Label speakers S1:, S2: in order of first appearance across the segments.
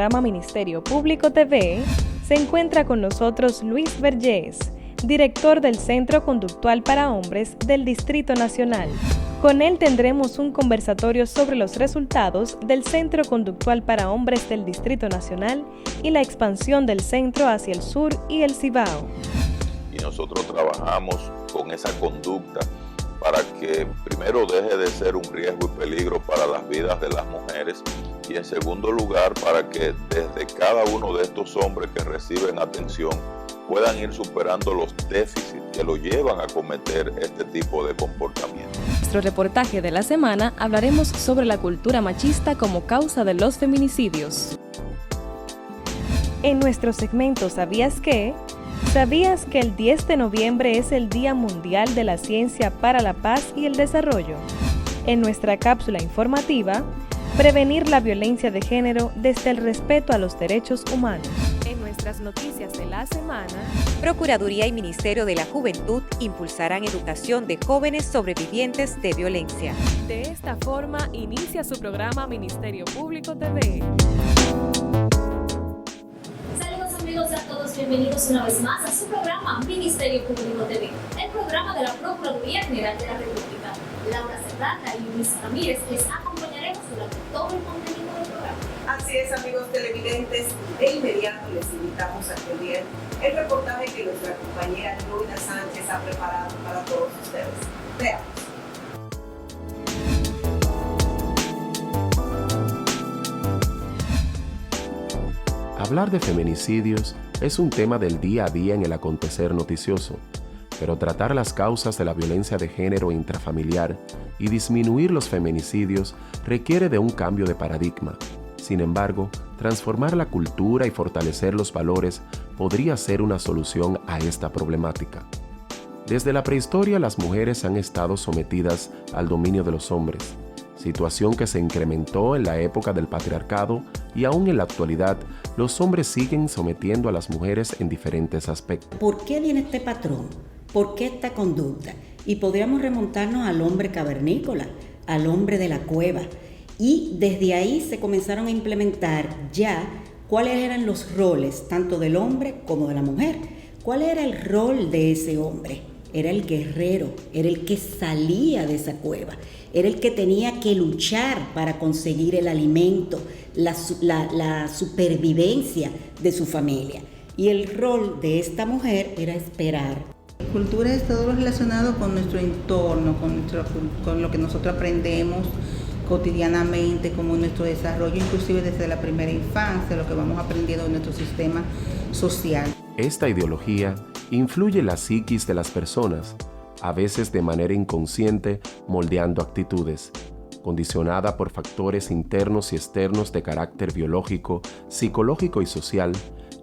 S1: programa Ministerio Público TV, se encuentra con nosotros Luis Vergés, director del Centro Conductual para Hombres del Distrito Nacional. Con él tendremos un conversatorio sobre los resultados del Centro Conductual para Hombres del Distrito Nacional y la expansión del centro hacia el sur y el Cibao.
S2: Y nosotros trabajamos con esa conducta para que primero deje de ser un riesgo y peligro para las vidas de las mujeres y en segundo lugar para que desde cada uno de estos hombres que reciben atención puedan ir superando los déficits que lo llevan a cometer este tipo de comportamiento.
S1: En nuestro reportaje de la semana hablaremos sobre la cultura machista como causa de los feminicidios. En nuestro segmento ¿Sabías qué? ¿Sabías que el 10 de noviembre es el Día Mundial de la Ciencia para la Paz y el Desarrollo? En nuestra cápsula informativa, prevenir la violencia de género desde el respeto a los derechos humanos. En nuestras noticias de la semana,
S3: Procuraduría y Ministerio de la Juventud impulsarán educación de jóvenes sobrevivientes de violencia.
S1: De esta forma inicia su programa Ministerio Público TV.
S4: Saludos a todos, bienvenidos una vez más a su programa Ministerio Público TV, el programa de la Procuraduría General de la República. Laura Serrata y Luis Ramírez les acompañaremos durante todo el contenido del programa.
S5: Así es, amigos televidentes, de inmediato les invitamos a que vean el reportaje que nuestra compañera Luna Sánchez ha preparado para todos ustedes. Veamos.
S6: Hablar de feminicidios es un tema del día a día en el acontecer noticioso, pero tratar las causas de la violencia de género intrafamiliar y disminuir los feminicidios requiere de un cambio de paradigma. Sin embargo, transformar la cultura y fortalecer los valores podría ser una solución a esta problemática. Desde la prehistoria, las mujeres han estado sometidas al dominio de los hombres, situación que se incrementó en la época del patriarcado y aún en la actualidad, los hombres siguen sometiendo a las mujeres en diferentes aspectos.
S7: ¿Por qué viene este patrón? ¿Por qué esta conducta? Y podríamos remontarnos al hombre cavernícola, al hombre de la cueva. Y desde ahí se comenzaron a implementar ya cuáles eran los roles, tanto del hombre como de la mujer. ¿Cuál era el rol de ese hombre? Era el guerrero, era el que salía de esa cueva, era el que tenía que luchar para conseguir el alimento, la supervivencia de su familia. Y el rol de esta mujer era esperar.
S8: Cultura es todo lo relacionado con nuestro entorno, con lo que nosotros aprendemos cotidianamente, como nuestro desarrollo, inclusive desde la primera infancia, lo que vamos aprendiendo en nuestro sistema social.
S6: Esta ideología influye en la psiquis de las personas, a veces de manera inconsciente, moldeando actitudes, condicionada por factores internos y externos de carácter biológico, psicológico y social,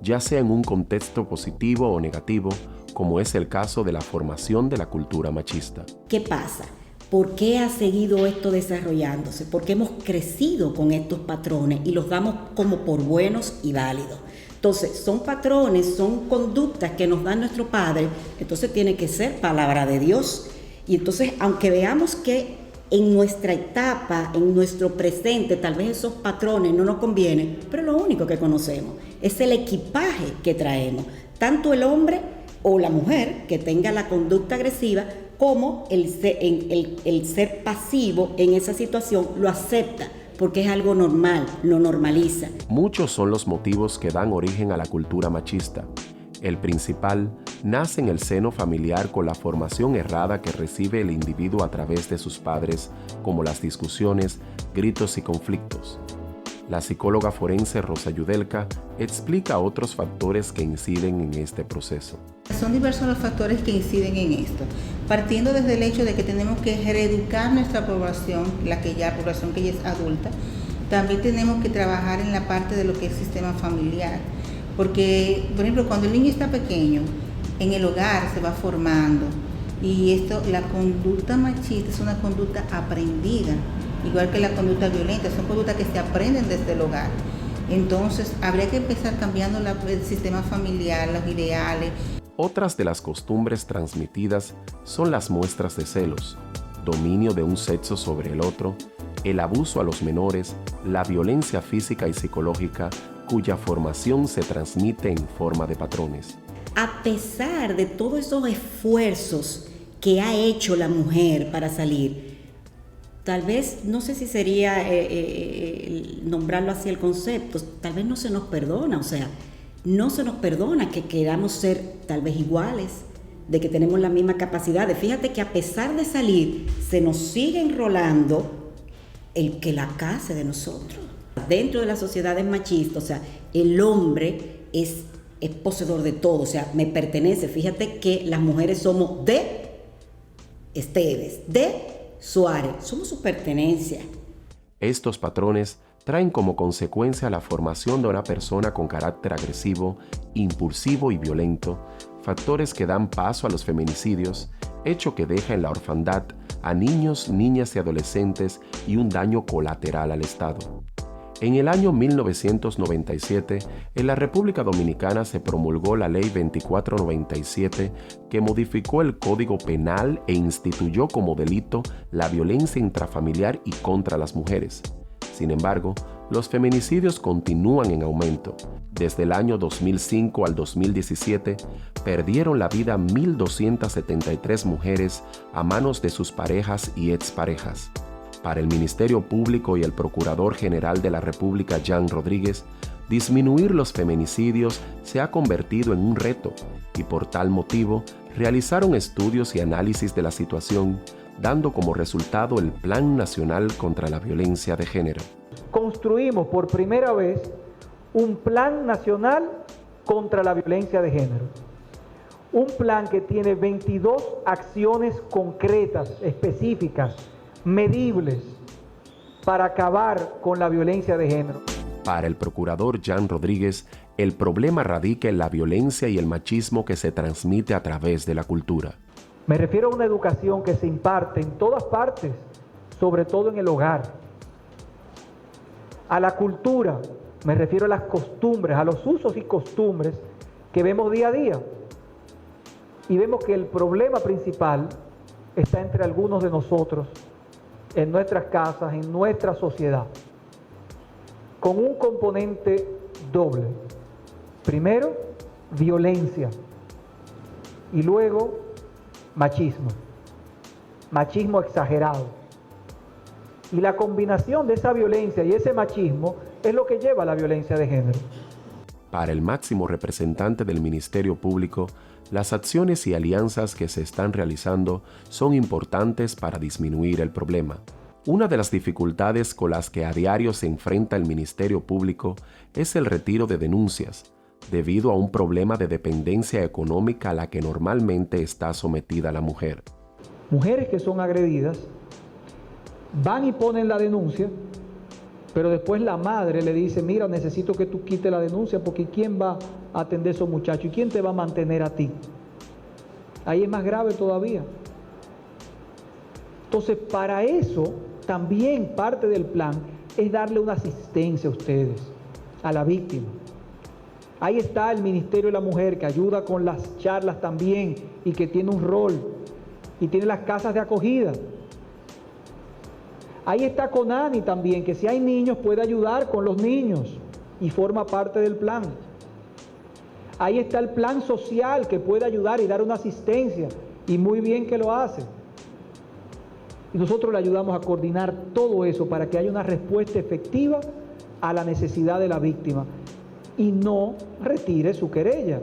S6: ya sea en un contexto positivo o negativo, como es el caso de la formación de la cultura machista.
S7: ¿Qué pasa? ¿Por qué ha seguido esto desarrollándose? Porque hemos crecido con estos patrones y los damos como por buenos y válidos. Entonces, son patrones, son conductas que nos dan nuestro Padre, entonces tiene que ser palabra de Dios. Y entonces, aunque veamos que en nuestra etapa, en nuestro presente, tal vez esos patrones no nos convienen, pero lo único que conocemos es el equipaje que traemos, tanto el hombre o la mujer que tenga la conducta agresiva, como el ser pasivo en esa situación lo acepta, porque es algo normal, lo normaliza.
S6: Muchos son los motivos que dan origen a la cultura machista. El principal nace en el seno familiar con la formación errada que recibe el individuo a través de sus padres, como las discusiones, gritos y conflictos. La psicóloga forense Rosa Yudelka explica otros factores que inciden en este proceso.
S8: Son diversos los factores que inciden en esto, partiendo desde el hecho de que tenemos que reeducar nuestra población, población que ya es adulta. También tenemos que trabajar en la parte de lo que es el sistema familiar, porque, por ejemplo, cuando el niño está pequeño, en el hogar se va formando, y la conducta machista es una conducta aprendida, igual que la conducta violenta, son conductas que se aprenden desde el hogar. Entonces, habría que empezar cambiando el sistema familiar, los ideales.
S6: Otras de las costumbres transmitidas son las muestras de celos, dominio de un sexo sobre el otro, el abuso a los menores, la violencia física y psicológica, cuya formación se transmite en forma de patrones.
S7: A pesar de todos esos esfuerzos que ha hecho la mujer para salir, tal vez, no sé si sería nombrarlo así el concepto, tal vez no se nos perdona, o sea, no se nos perdona que queramos ser tal vez iguales, de que tenemos la misma capacidad. Fíjate que a pesar de salir, se nos sigue enrolando el que la case de nosotros. Dentro de las sociedades machistas, o sea, el hombre es poseedor de todo, o sea, me pertenece. Fíjate que las mujeres somos de Esteves, de Suárez, somos su pertenencia.
S6: Estos patrones traen como consecuencia la formación de una persona con carácter agresivo, impulsivo y violento, factores que dan paso a los feminicidios, hecho que deja en la orfandad a niños, niñas y adolescentes y un daño colateral al Estado. En el año 1997, en la República Dominicana se promulgó la Ley 2497 que modificó el Código Penal e instituyó como delito la violencia intrafamiliar y contra las mujeres. Sin embargo, los feminicidios continúan en aumento. Desde el año 2005 al 2017, perdieron la vida 1.273 mujeres a manos de sus parejas y exparejas. Para el Ministerio Público y el Procurador General de la República, Jan Rodríguez, disminuir los feminicidios se ha convertido en un reto y por tal motivo realizaron estudios y análisis de la situación, dando como resultado el Plan Nacional contra la Violencia de Género.
S9: Construimos por primera vez un Plan Nacional contra la Violencia de Género. Un plan que tiene 22 acciones concretas, específicas, medibles, para acabar con la violencia de género.
S6: Para el procurador Jan Rodríguez, el problema radica en la violencia y el machismo que se transmite a través de la cultura.
S9: Me refiero a una educación que se imparte en todas partes, sobre todo en el hogar. A la cultura, me refiero a las costumbres, a los usos y costumbres que vemos día a día. Y vemos que el problema principal está entre algunos de nosotros, en nuestras casas, en nuestra sociedad, con un componente doble. Primero, violencia, y luego, machismo exagerado. Y la combinación de esa violencia y ese machismo es lo que lleva a la violencia de género.
S6: Para el máximo representante del Ministerio Público, las acciones y alianzas que se están realizando son importantes para disminuir el problema. Una de las dificultades con las que a diario se enfrenta el Ministerio Público es el retiro de denuncias, debido a un problema de dependencia económica a la que normalmente está sometida la mujer.
S9: Mujeres que son agredidas van y ponen la denuncia, pero después la madre le dice, mira, necesito que tú quites la denuncia porque ¿quién va a atender a esos muchachos? ¿Y quién te va a mantener a ti? Ahí es más grave todavía. Entonces, para eso, también parte del plan es darle una asistencia a ustedes, a la víctima. Ahí está el Ministerio de la Mujer que ayuda con las charlas también y que tiene un rol y tiene las casas de acogida. Ahí está Conani también, que si hay niños puede ayudar con los niños y forma parte del plan. Ahí está el plan social que puede ayudar y dar una asistencia y muy bien que lo hace. Y nosotros le ayudamos a coordinar todo eso para que haya una respuesta efectiva a la necesidad de la víctima y no retire su querella.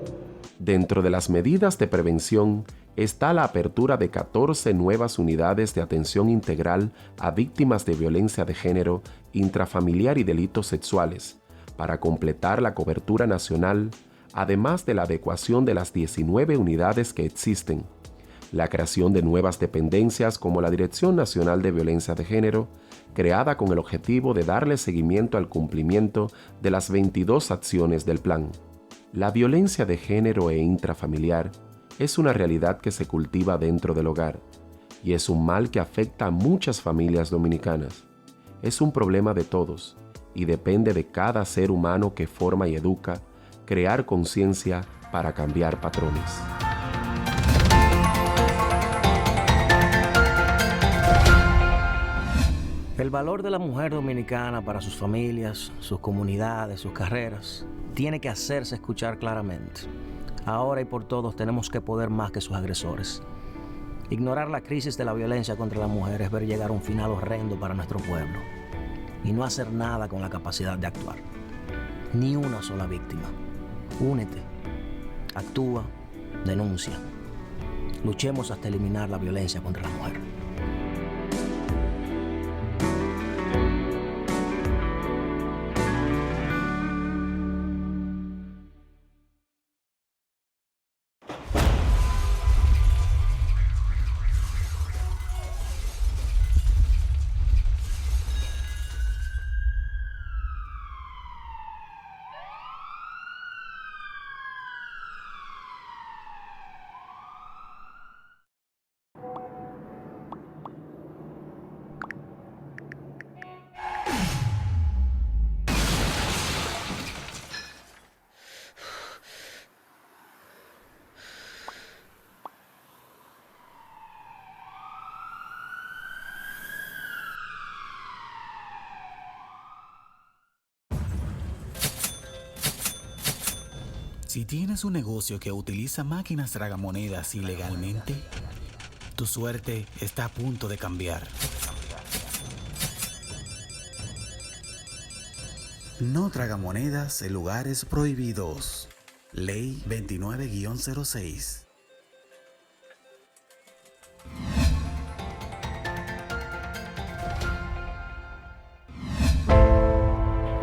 S6: Dentro de las medidas de prevención está la apertura de 14 nuevas unidades de atención integral a víctimas de violencia de género, intrafamiliar y delitos sexuales, para completar la cobertura nacional, además de la adecuación de las 19 unidades que existen, la creación de nuevas dependencias como la Dirección Nacional de Violencia de Género, creada con el objetivo de darle seguimiento al cumplimiento de las 22 acciones del plan. La violencia de género e intrafamiliar es una realidad que se cultiva dentro del hogar y es un mal que afecta a muchas familias dominicanas. Es un problema de todos y depende de cada ser humano que forma y educa, crear conciencia para cambiar patrones.
S10: El valor de la mujer dominicana para sus familias, sus comunidades, sus carreras, tiene que hacerse escuchar claramente. Ahora y por todos tenemos que poder más que sus agresores. Ignorar la crisis de la violencia contra la mujer es ver llegar a un final horrendo para nuestro pueblo y no hacer nada con la capacidad de actuar. Ni una sola víctima. Únete, actúa, denuncia. Luchemos hasta eliminar la violencia contra la mujer.
S11: Si tienes un negocio que utiliza máquinas tragamonedas ilegalmente, tu suerte está a punto de cambiar. No tragamonedas en lugares prohibidos. Ley 29-06.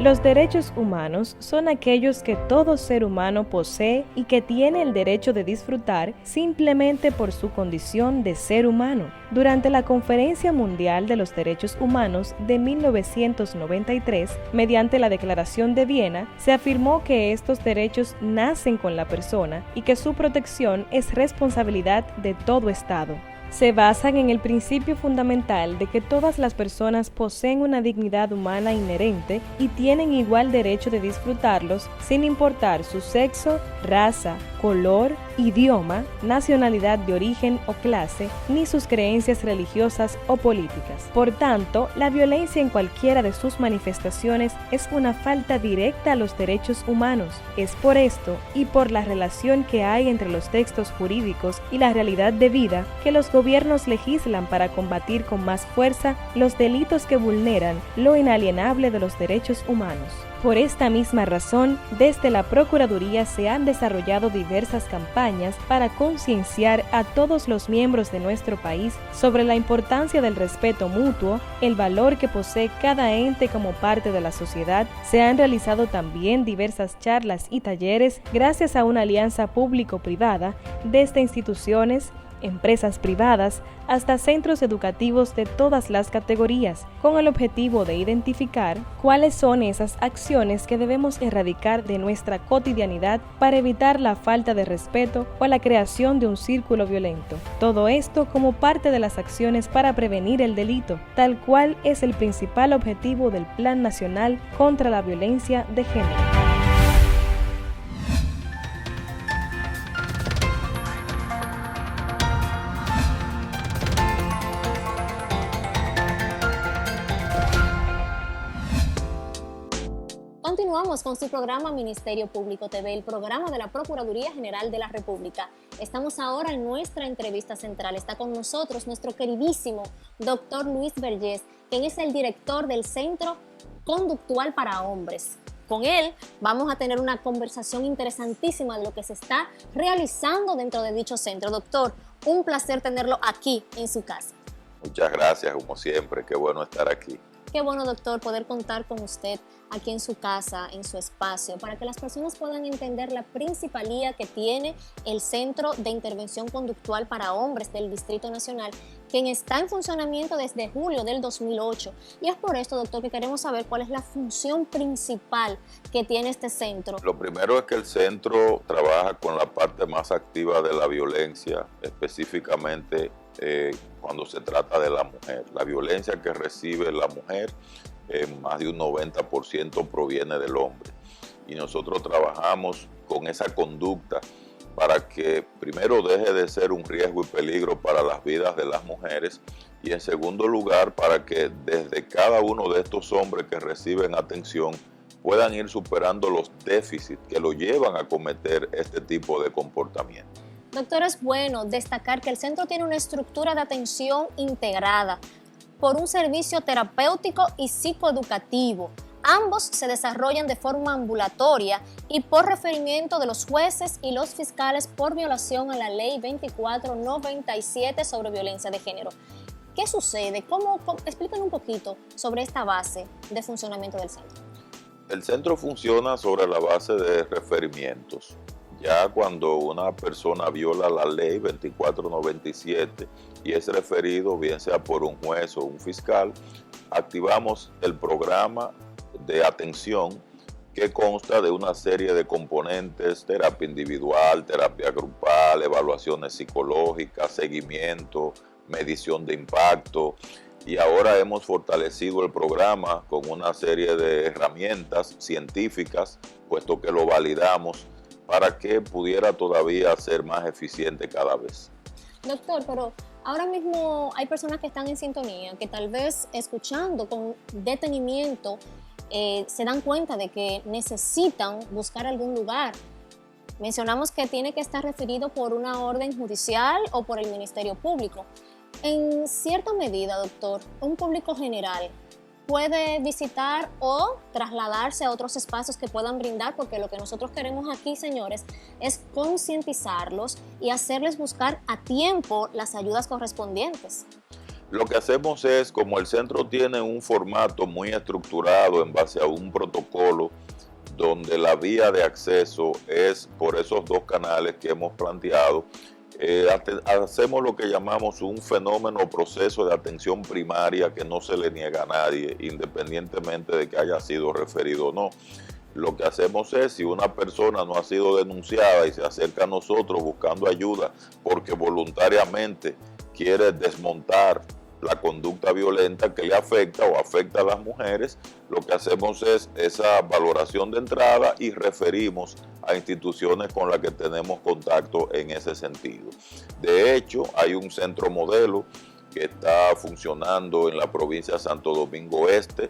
S1: Los derechos humanos son aquellos que todo ser humano posee y que tiene el derecho de disfrutar simplemente por su condición de ser humano. Durante la Conferencia Mundial de los Derechos Humanos de 1993, mediante la Declaración de Viena, se afirmó que estos derechos nacen con la persona y que su protección es responsabilidad de todo Estado. Se basan en el principio fundamental de que todas las personas poseen una dignidad humana inherente y tienen igual derecho de disfrutarlos sin importar su sexo, raza, color, idioma, nacionalidad de origen o clase, ni sus creencias religiosas o políticas. Por tanto, la violencia en cualquiera de sus manifestaciones es una falta directa a los derechos humanos. Es por esto y por la relación que hay entre los textos jurídicos y la realidad de vida que los gobiernos legislan para combatir con más fuerza los delitos que vulneran lo inalienable de los derechos humanos. Por esta misma razón, desde la Procuraduría se han desarrollado diversas campañas para concienciar a todos los miembros de nuestro país sobre la importancia del respeto mutuo, el valor que posee cada ente como parte de la sociedad. Se han realizado también diversas charlas y talleres gracias a una alianza público-privada desde instituciones, empresas privadas, hasta centros educativos de todas las categorías, con el objetivo de identificar cuáles son esas acciones que debemos erradicar de nuestra cotidianidad para evitar la falta de respeto o la creación de un círculo violento. Todo esto como parte de las acciones para prevenir el delito, tal cual es el principal objetivo del Plan Nacional contra la Violencia de Género.
S4: Continuamos con su programa Ministerio Público TV, el programa de la Procuraduría General de la República. Estamos ahora en nuestra entrevista central. Está con nosotros nuestro queridísimo doctor Luis Vergés, quien es el director del Centro Conductual para Hombres. Con él vamos a tener una conversación interesantísima de lo que se está realizando dentro de dicho centro. Doctor, un placer tenerlo aquí en su casa.
S2: Muchas gracias, como siempre. Qué bueno estar aquí.
S4: Qué bueno, doctor, poder contar con usted aquí en su casa, en su espacio, para que las personas puedan entender la principalía que tiene el Centro de Intervención Conductual para Hombres del Distrito Nacional, quien está en funcionamiento desde julio del 2008. Y es por esto, doctor, que queremos saber cuál es la función principal que tiene este centro.
S2: Lo primero es que el centro trabaja con la parte más activa de la violencia, específicamente cuando se trata de la mujer. La violencia que recibe la mujer, más de un 90% proviene del hombre. Y nosotros trabajamos con esa conducta para que primero deje de ser un riesgo y peligro para las vidas de las mujeres y en segundo lugar para que desde cada uno de estos hombres que reciben atención puedan ir superando los déficits que lo llevan a cometer este tipo de comportamiento.
S12: Doctor, es bueno destacar que el centro tiene una estructura de atención integrada por un servicio terapéutico y psicoeducativo. Ambos se desarrollan de forma ambulatoria y por referimiento de los jueces y los fiscales por violación a la Ley 2497 sobre violencia de género. ¿Qué sucede? Explíquenos un poquito sobre esta base de funcionamiento del centro.
S2: El centro funciona sobre la base de referimientos. Ya cuando una persona viola la ley 2497 y es referido, bien sea por un juez o un fiscal, activamos el programa de atención que consta de una serie de componentes: terapia individual, terapia grupal, evaluaciones psicológicas, seguimiento, medición de impacto. Y ahora hemos fortalecido el programa con una serie de herramientas científicas, puesto que lo validamos para que pudiera todavía ser más eficiente cada vez.
S12: Doctor, pero ahora mismo hay personas que están en sintonía, que tal vez escuchando con detenimiento se dan cuenta de que necesitan buscar algún lugar. Mencionamos que tiene que estar referido por una orden judicial o por el Ministerio Público. En cierta medida, doctor, un público general puede visitar o trasladarse a otros espacios que puedan brindar, porque lo que nosotros queremos aquí, señores, es concientizarlos y hacerles buscar a tiempo las ayudas correspondientes.
S2: Lo que hacemos es, como el centro tiene un formato muy estructurado en base a un protocolo, donde la vía de acceso es por esos dos canales que hemos planteado, hacemos lo que llamamos un fenómeno o proceso de atención primaria que no se le niega a nadie, independientemente de que haya sido referido o no. Lo que hacemos es, si una persona no ha sido denunciada y se acerca a nosotros buscando ayuda porque voluntariamente quiere desmontar la conducta violenta que le afecta o afecta a las mujeres, lo que hacemos es esa valoración de entrada y referimos a instituciones con las que tenemos contacto en ese sentido. De hecho, hay un centro modelo que está funcionando en la provincia de Santo Domingo Este,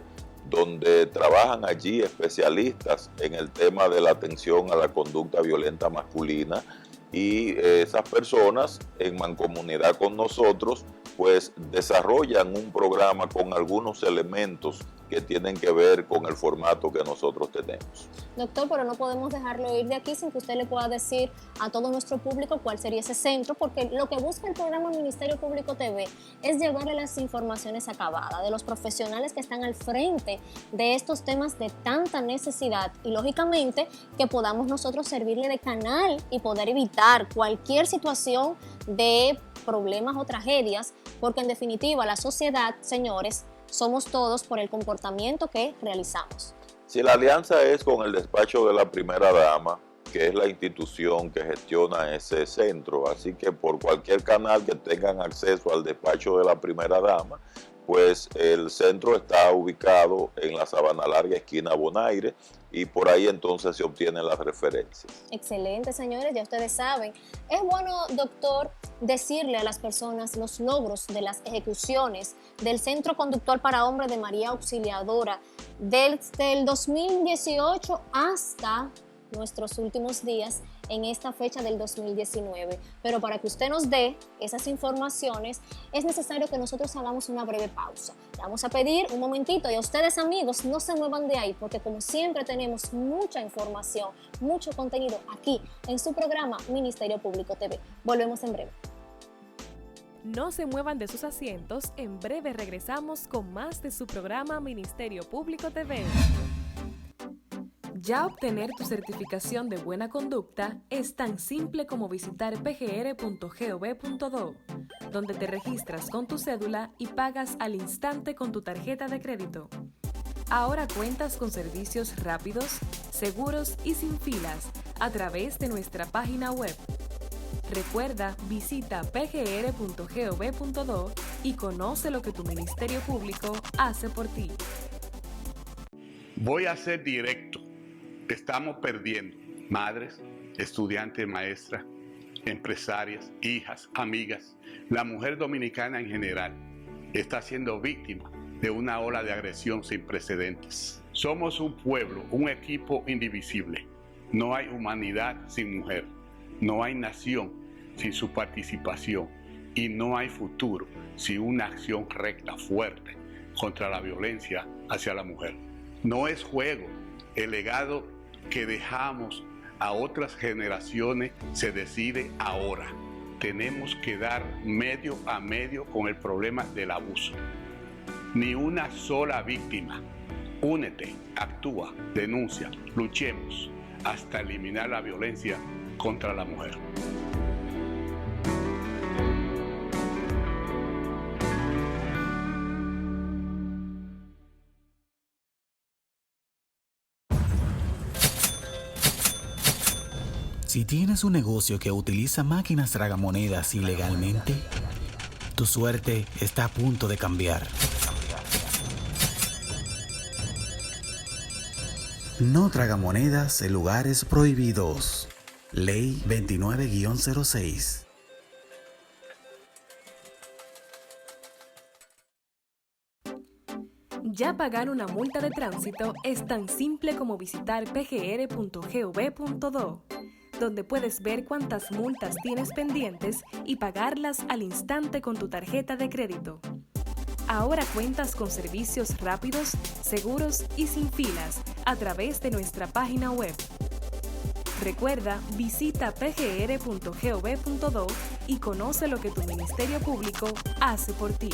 S2: donde trabajan allí especialistas en el tema de la atención a la conducta violenta masculina, y esas personas en mancomunidad con nosotros pues desarrollan un programa con algunos elementos que tienen que ver con el formato que nosotros tenemos.
S12: Doctor, pero no podemos dejarlo ir de aquí sin que usted le pueda decir a todo nuestro público cuál sería ese centro, porque lo que busca el programa Ministerio Público TV es llevarle las informaciones acabadas de los profesionales que están al frente de estos temas de tanta necesidad y lógicamente que podamos nosotros servirle de canal y poder evitar cualquier situación de problemas o tragedias, porque en definitiva la sociedad, señores, somos todos por el comportamiento que realizamos.
S2: Si la alianza es con el despacho de la primera dama, que es la institución que gestiona ese centro, así que por cualquier canal que tengan acceso al despacho de la primera dama, pues el centro está ubicado en la Sabana Larga, esquina Bonaire, y por ahí entonces se obtienen las referencias.
S12: Excelente, señores, ya ustedes saben. Es bueno, doctor, decirle a las personas los logros de las ejecuciones del Centro Conductual para Hombres de María Auxiliadora desde el 2018 hasta nuestros últimos días en esta fecha del 2019. Pero para que usted nos dé esas informaciones es necesario que nosotros hagamos una breve pausa. Le vamos a pedir un momentito y a ustedes, amigos, no se muevan de ahí porque como siempre tenemos mucha información, mucho contenido aquí en su programa Ministerio Público TV. Volvemos en breve.
S1: No se muevan de sus asientos, en breve regresamos con más de su programa Ministerio Público TV. Ya obtener tu certificación de buena conducta es tan simple como visitar pgr.gov.do, donde te registras con tu cédula y pagas al instante con tu tarjeta de crédito. Ahora cuentas con servicios rápidos, seguros y sin filas a través de nuestra página web. Recuerda, visita pgr.gov.do y conoce lo que tu Ministerio Público hace por ti.
S13: Voy a ser directo. Estamos perdiendo madres, estudiantes, maestras, empresarias, hijas, amigas, la mujer dominicana en general está siendo víctima de una ola de agresión sin precedentes. Somos un pueblo, un equipo indivisible. No hay humanidad sin mujer, no hay nación sin su participación y no hay futuro sin una acción recta, fuerte contra la violencia hacia la mujer. No es juego, el legado que dejamos a otras generaciones se decide ahora. Tenemos que dar medio a medio con el problema del abuso. Ni una sola víctima. Únete, actúa, denuncia, luchemos hasta eliminar la violencia contra la mujer.
S11: Si tienes un negocio que utiliza máquinas tragamonedas ilegalmente, tu suerte está a punto de cambiar. No tragamonedas en lugares prohibidos. Ley 29-06.
S1: Ya pagar una multa de tránsito es tan simple como visitar pgr.gov.do, donde puedes ver cuántas multas tienes pendientes y pagarlas al instante con tu tarjeta de crédito. Ahora cuentas con servicios rápidos, seguros y sin filas a través de nuestra página web. Recuerda, visita pgr.gov.do y conoce lo que tu Ministerio Público hace por ti.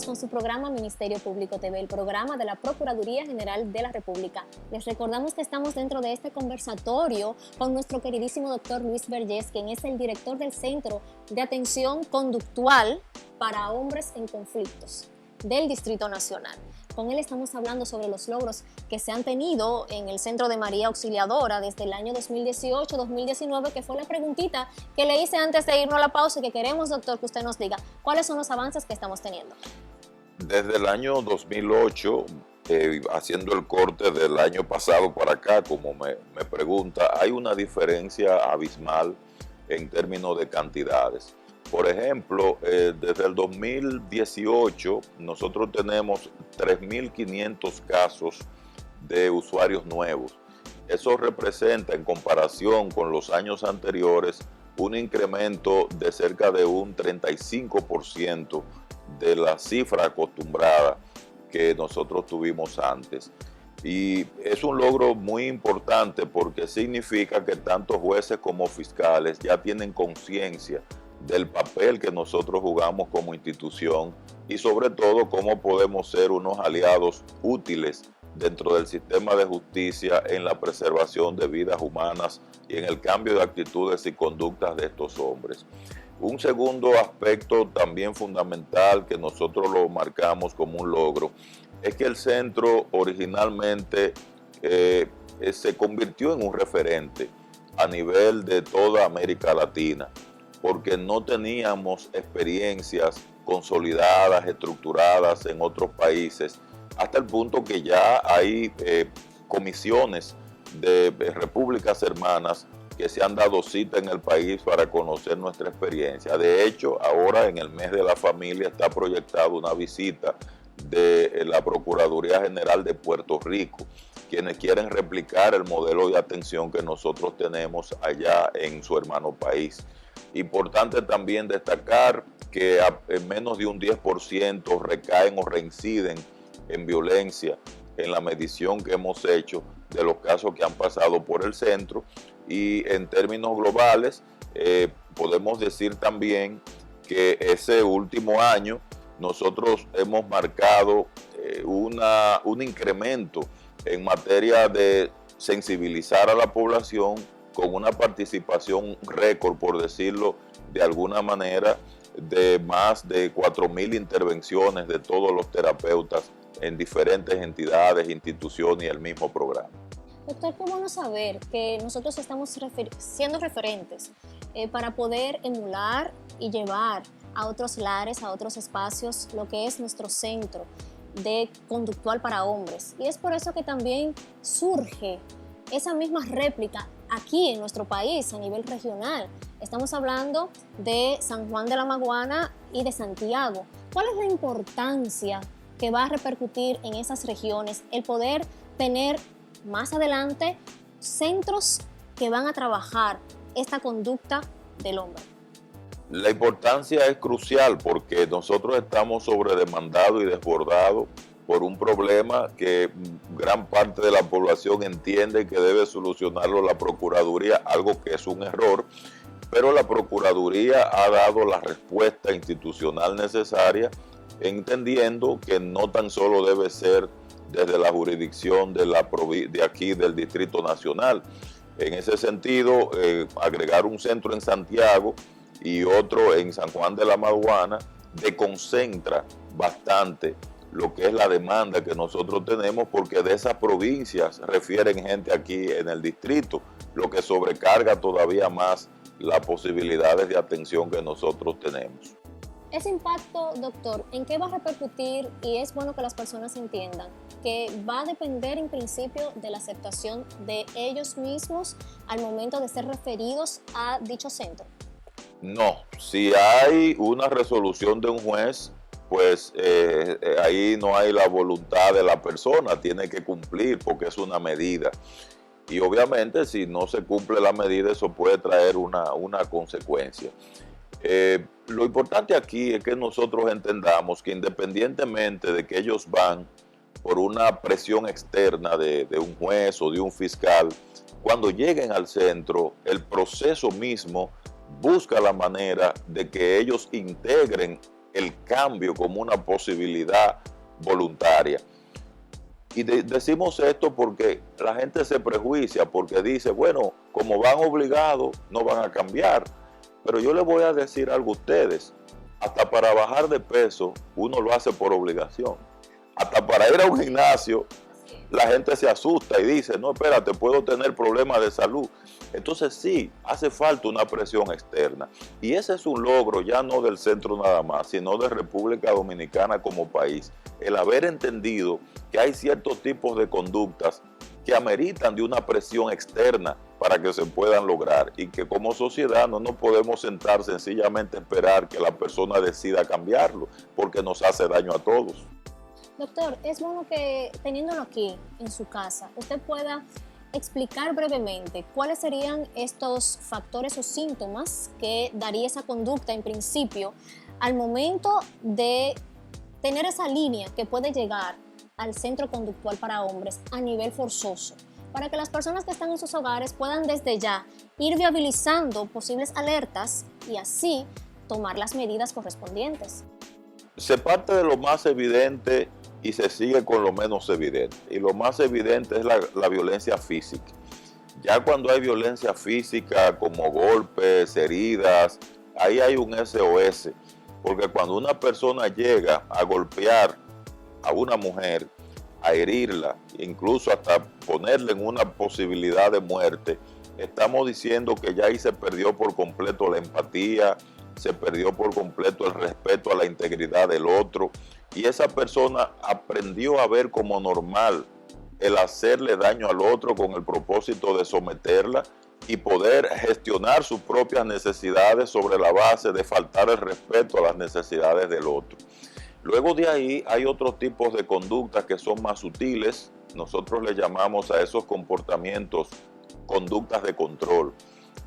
S12: Con su programa Ministerio Público TV, el programa de la Procuraduría General de la República. Les recordamos que estamos dentro de este conversatorio con nuestro queridísimo doctor Luis Vergés, quien es el director del Centro de Atención Conductual para Hombres en Conflictos del Distrito Nacional. Con él estamos hablando sobre los logros que se han tenido en el Centro de María Auxiliadora desde el año 2018-2019, que fue la preguntita que le hice antes de irnos a la pausa y que queremos, doctor, que usted nos diga cuáles son los avances que estamos teniendo.
S2: Desde el año 2008, haciendo el corte del año pasado para acá, como me pregunta, hay una diferencia abismal en términos de cantidades. Por ejemplo, desde el 2018 nosotros tenemos 3.500 casos de usuarios nuevos. Eso representa, en comparación con los años anteriores, un incremento de cerca de un 35% de la cifra acostumbrada que nosotros tuvimos antes. Y es un logro muy importante porque significa que tanto jueces como fiscales ya tienen conciencia del papel que nosotros jugamos como institución y sobre todo cómo podemos ser unos aliados útiles dentro del sistema de justicia en la preservación de vidas humanas y en el cambio de actitudes y conductas de estos hombres. Un segundo aspecto también fundamental que nosotros lo marcamos como un logro es que el centro originalmente se convirtió en un referente a nivel de toda América Latina, porque no teníamos experiencias consolidadas, estructuradas en otros países, hasta el punto que ya hay comisiones de repúblicas hermanas que se han dado cita en el país para conocer nuestra experiencia. De hecho, ahora en el mes de la familia está proyectada una visita de la Procuraduría General de Puerto Rico, quienes quieren replicar el modelo de atención que nosotros tenemos allá en su hermano país. Importante también destacar que en menos de un 10% recaen o reinciden en violencia en la medición que hemos hecho de los casos que han pasado por el centro, y en términos globales podemos decir también que ese último año nosotros hemos marcado un incremento en materia de sensibilizar a la población con una participación récord, por decirlo de alguna manera, de más de 4.000 intervenciones de todos los terapeutas en diferentes entidades, instituciones y el mismo programa.
S12: Doctor, qué bueno saber que nosotros estamos siendo referentes para poder emular y llevar a otros lares, a otros espacios, lo que es nuestro centro de conductual para hombres. Y es por eso que también surge esa misma réplica aquí en nuestro país a nivel regional. Estamos hablando de San Juan de la Maguana y de Santiago. ¿Cuál es la importancia que va a repercutir en esas regiones el poder tener más adelante centros que van a trabajar esta conducta del hombre?
S2: La importancia es crucial porque nosotros estamos sobredemandados y desbordados por un problema que gran parte de la población entiende que debe solucionarlo la Procuraduría, algo que es un error, pero la Procuraduría ha dado la respuesta institucional necesaria, entendiendo que no tan solo debe ser desde la jurisdicción de aquí del Distrito Nacional. En ese sentido, agregar un centro en Santiago y otro en San Juan de la Maguana deconcentra bastante lo que es la demanda que nosotros tenemos, porque de esas provincias refieren gente aquí en el distrito, lo que sobrecarga todavía más las posibilidades de atención que nosotros tenemos.
S12: Ese impacto, doctor, ¿en qué va a repercutir? Y es bueno que las personas entiendan que va a depender en principio de la aceptación de ellos mismos al momento de ser referidos a dicho centro.
S2: No, si hay una resolución de un juez, pues ahí no hay la voluntad de la persona, tiene que cumplir porque es una medida. Y obviamente si no se cumple la medida, eso puede traer una consecuencia. Lo importante aquí es que nosotros entendamos que independientemente de que ellos van por una presión externa de un juez o de un fiscal, cuando lleguen al centro, el proceso mismo busca la manera de que ellos integren el cambio como una posibilidad voluntaria. Y decimos esto porque la gente se prejuicia, porque dice, bueno, como van obligados, no van a cambiar. Pero yo les voy a decir algo a ustedes, hasta para bajar de peso, uno lo hace por obligación. Hasta para ir a un gimnasio, la gente se asusta y dice, no, espérate, puedo tener problemas de salud. Entonces sí, hace falta una presión externa. Y ese es un logro ya no del centro nada más, sino de República Dominicana como país. El haber entendido que hay ciertos tipos de conductas que ameritan de una presión externa para que se puedan lograr y que como sociedad no nos podemos sentar sencillamente a esperar que la persona decida cambiarlo, porque nos hace daño a todos.
S12: Doctor, es bueno que teniéndolo aquí en su casa, usted pueda explicar brevemente cuáles serían estos factores o síntomas que daría esa conducta en principio al momento de tener esa línea que puede llegar al centro conductual para hombres a nivel forzoso, para que las personas que están en sus hogares puedan desde ya ir viabilizando posibles alertas y así tomar las medidas correspondientes.
S2: Se parte de lo más evidente y se sigue con lo menos evidente. Y lo más evidente es la violencia física. Ya cuando hay violencia física como golpes, heridas, ahí hay un SOS. Porque cuando una persona llega a golpear a una mujer, a herirla, incluso hasta ponerle en una posibilidad de muerte, estamos diciendo que ya ahí se perdió por completo la empatía, se perdió por completo el respeto a la integridad del otro, y esa persona aprendió a ver como normal el hacerle daño al otro con el propósito de someterla y poder gestionar sus propias necesidades sobre la base de faltar el respeto a las necesidades del otro. Luego de ahí hay otros tipos de conductas que son más sutiles. Nosotros le llamamos a esos comportamientos conductas de control,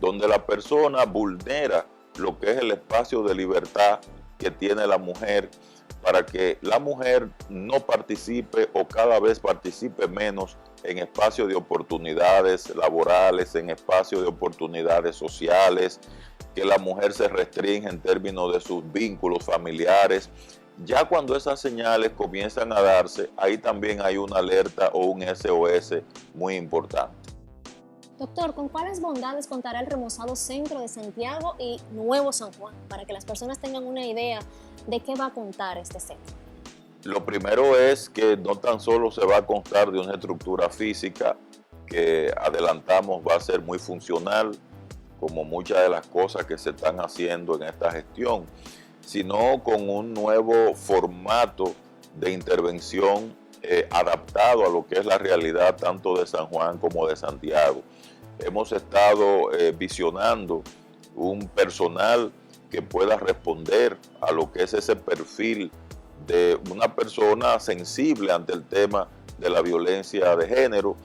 S2: donde la persona vulnera lo que es el espacio de libertad que tiene la mujer para que la mujer no participe o cada vez participe menos en espacios de oportunidades laborales, en espacios de oportunidades sociales, que la mujer se restringe en términos de sus vínculos familiares, Ya cuando esas señales comienzan a darse, ahí también hay una alerta o un SOS muy importante.
S12: Doctor, ¿con cuáles bondades contará el remozado Centro de Santiago y Nuevo San Juan? Para que las personas tengan una idea de qué va a contar este centro.
S2: Lo primero es que no tan solo se va a constar de una estructura física que adelantamos va a ser muy funcional, como muchas de las cosas que se están haciendo en esta gestión, sino con un nuevo formato de intervención adaptado a lo que es la realidad tanto de San Juan como de Santiago. Hemos estado visionando un personal que pueda responder a lo que es ese perfil de una persona sensible ante el tema de la violencia de género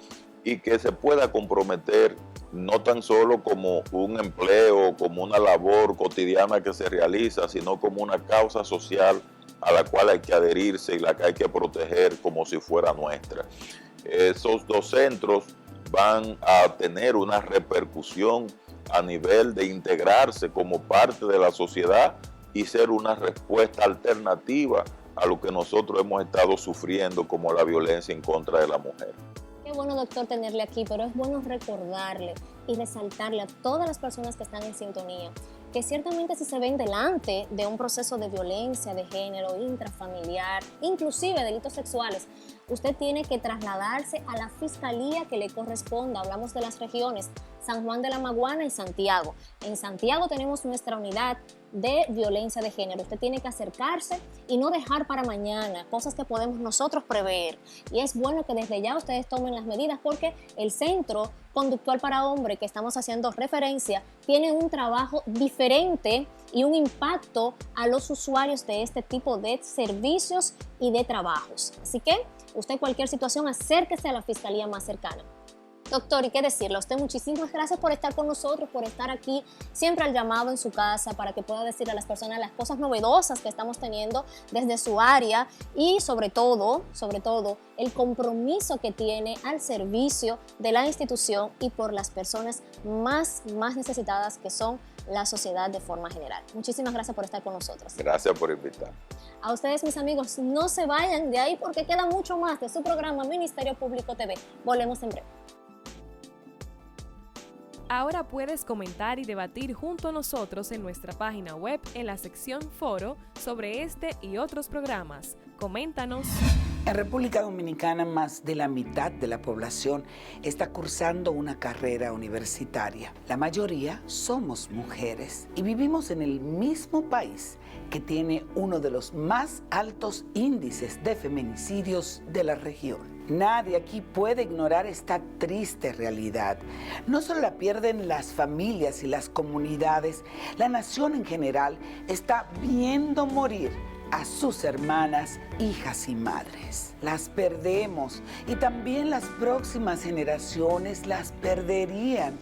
S2: y que se pueda comprometer no tan solo como un empleo, como una labor cotidiana que se realiza, sino como una causa social a la cual hay que adherirse y la que hay que proteger como si fuera nuestra. Esos dos centros van a tener una repercusión a nivel de integrarse como parte de la sociedad y ser una respuesta alternativa a lo que nosotros hemos estado sufriendo como la violencia en contra de la mujer.
S12: Qué bueno, doctor, tenerle aquí, pero es bueno recordarle y resaltarle a todas las personas que están en sintonía que ciertamente si se ven delante de un proceso de violencia de género, intrafamiliar, inclusive delitos sexuales, usted tiene que trasladarse a la fiscalía que le corresponda. Hablamos de las regiones San Juan de la Maguana y Santiago. En Santiago tenemos nuestra unidad de violencia de género. Usted tiene que acercarse y no dejar para mañana cosas que podemos nosotros prever. Y es bueno que desde ya ustedes tomen las medidas porque el Centro Conductual para Hombre que estamos haciendo referencia tiene un trabajo diferente y un impacto a los usuarios de este tipo de servicios y de trabajos. Así que usted cualquier situación acérquese a la fiscalía más cercana. Doctor, ¿y qué decirle? A usted muchísimas gracias por estar con nosotros, por estar aquí siempre al llamado en su casa para que pueda decirle a las personas las cosas novedosas que estamos teniendo desde su área y sobre todo, el compromiso que tiene al servicio de la institución y por las personas más necesitadas que son la sociedad de forma general. Muchísimas gracias por estar con nosotros.
S2: Gracias por invitar.
S12: A ustedes, mis amigos, no se vayan de ahí porque queda mucho más de su programa Ministerio Público TV. Volvemos en breve.
S1: Ahora puedes comentar y debatir junto a nosotros en nuestra página web en la sección Foro sobre este y otros programas. Coméntanos.
S14: En República Dominicana, más de la mitad de la población está cursando una carrera universitaria. La mayoría somos mujeres y vivimos en el mismo país que tiene uno de los más altos índices de feminicidios de la región. Nadie aquí puede ignorar esta triste realidad. No solo la pierden las familias y las comunidades, la nación en general está viendo morir a sus hermanas, hijas y madres. Las perdemos y también las próximas generaciones las perderían.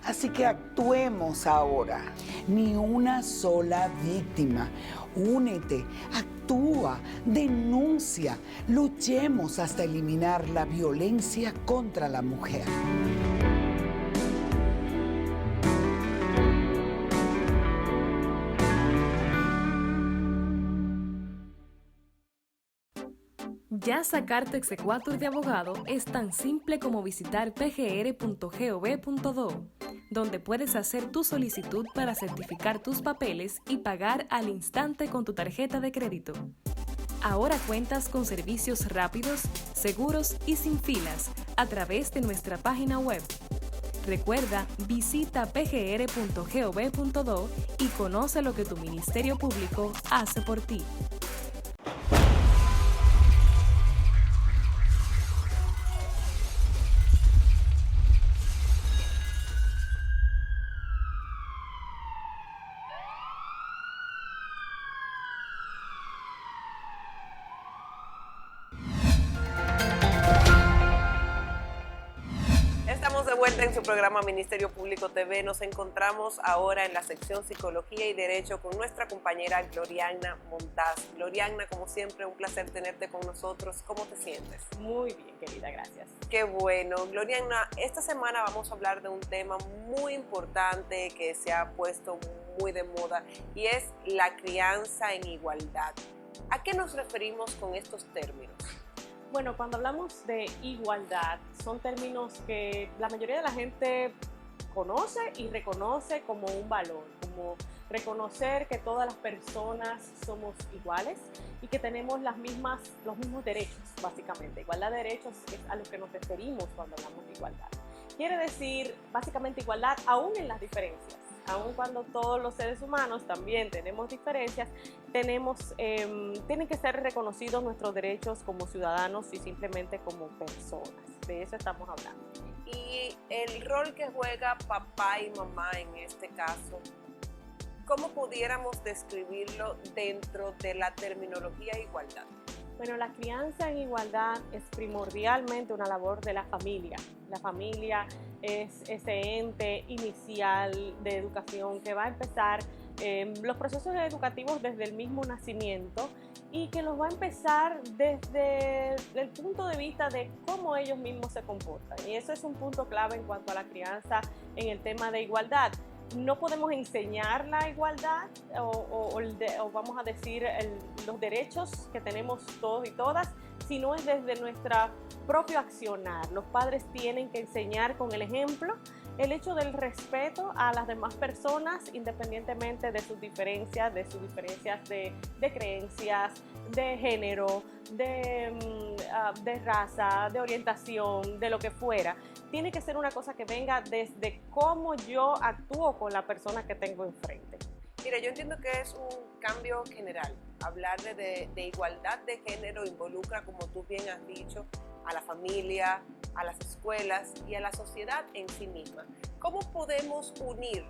S14: Así que actuemos ahora. Ni una sola víctima. Únete, actúa, denuncia. Luchemos hasta eliminar la violencia contra la mujer.
S1: Ya sacar tu exequatur de abogado es tan simple como visitar pgr.gov.do, donde puedes hacer tu solicitud para certificar tus papeles y pagar al instante con tu tarjeta de crédito. Ahora cuentas con servicios rápidos, seguros y sin filas a través de nuestra página web. Recuerda, visita pgr.gov.do y conoce lo que tu Ministerio Público hace por ti.
S5: En su programa Ministerio Público TV nos encontramos ahora en la sección Psicología y Derecho con nuestra compañera Gloriana Montaz. Gloriana, como siempre, un placer tenerte con nosotros. ¿Cómo te sientes?
S15: Muy bien, querida, gracias.
S5: Qué bueno. Gloriana, esta semana vamos a hablar de un tema muy importante que se ha puesto muy de moda y es la crianza en igualdad. ¿A qué nos referimos con estos términos?
S15: Bueno, cuando hablamos de igualdad, son términos que la mayoría de la gente conoce y reconoce como un valor, como reconocer que todas las personas somos iguales y que tenemos los mismos derechos, básicamente. Igualdad de derechos es a lo que nos referimos cuando hablamos de igualdad. Quiere decir, básicamente, igualdad aún en las diferencias. Aun cuando todos los seres humanos también tenemos diferencias, tienen que ser reconocidos nuestros derechos como ciudadanos y simplemente como personas. De eso estamos hablando.
S5: Y el rol que juega papá y mamá en este caso, ¿cómo pudiéramos describirlo dentro de la terminología de igualdad?
S15: Bueno, la crianza en igualdad es primordialmente una labor de la familia. La familia es ese ente inicial de educación que va a empezar los procesos educativos desde el mismo nacimiento y que los va a empezar desde el punto de vista de cómo ellos mismos se comportan. Y eso es un punto clave en cuanto a la crianza en el tema de igualdad. No podemos enseñar la igualdad o vamos a decir los derechos que tenemos todos y todas, sino es desde nuestro propio accionar. Los padres tienen que enseñar con el ejemplo el hecho del respeto a las demás personas independientemente de sus diferencias de creencias, de género, de raza, de orientación, de lo que fuera. Tiene que ser una cosa que venga desde cómo yo actúo con la persona que tengo enfrente.
S5: Mira, yo entiendo que es un cambio general. Hablar de igualdad de género involucra, como tú bien has dicho, a la familia, a las escuelas y a la sociedad en sí misma. ¿Cómo podemos unir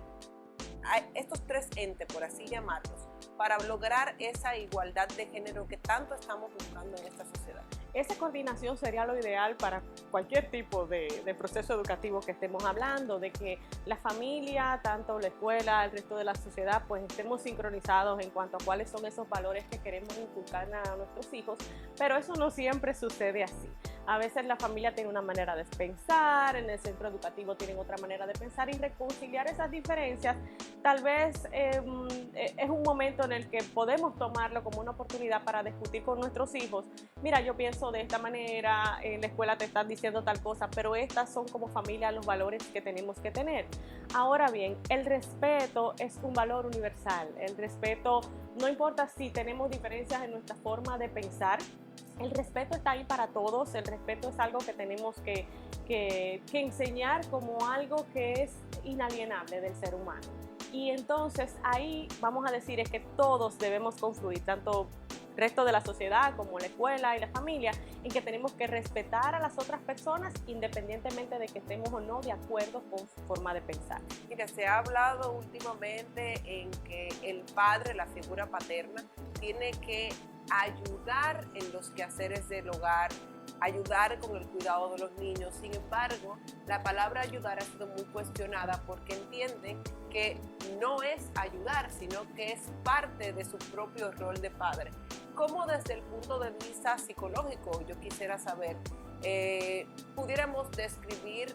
S5: a estos tres entes, por así llamarlos, para lograr esa igualdad de género que tanto estamos buscando en esta sociedad?
S15: Esa coordinación sería lo ideal para cualquier tipo de proceso educativo que estemos hablando, de que la familia, tanto la escuela, el resto de la sociedad, pues estemos sincronizados en cuanto a cuáles son esos valores que queremos inculcar a nuestros hijos, pero eso no siempre sucede así. A veces la familia tiene una manera de pensar, en el centro educativo tienen otra manera de pensar y reconciliar esas diferencias tal vez es un momento en el que podemos tomarlo como una oportunidad para discutir con nuestros hijos. Mira, yo pienso de esta manera, en la escuela te están diciendo tal cosa, pero estas son como familia los valores que tenemos que tener. Ahora bien, el respeto es un valor universal. El respeto, no importa si tenemos diferencias en nuestra forma de pensar, el respeto está ahí para todos. El respeto es algo que tenemos que enseñar como algo que es inalienable del ser humano. Y entonces ahí vamos a decir es que todos debemos confluir, tanto el resto de la sociedad como la escuela y la familia, en que tenemos que respetar a las otras personas independientemente de que estemos o no de acuerdo con su forma de pensar.
S5: Mira, se ha hablado últimamente en que el padre, la figura paterna, tiene que ayudar en los quehaceres del hogar, ayudar con el cuidado de los niños. Sin embargo, la palabra ayudar ha sido muy cuestionada porque entienden que no es ayudar, sino que es parte de su propio rol de padre. ¿Cómo desde el punto de vista psicológico, yo quisiera saber, pudiéramos describir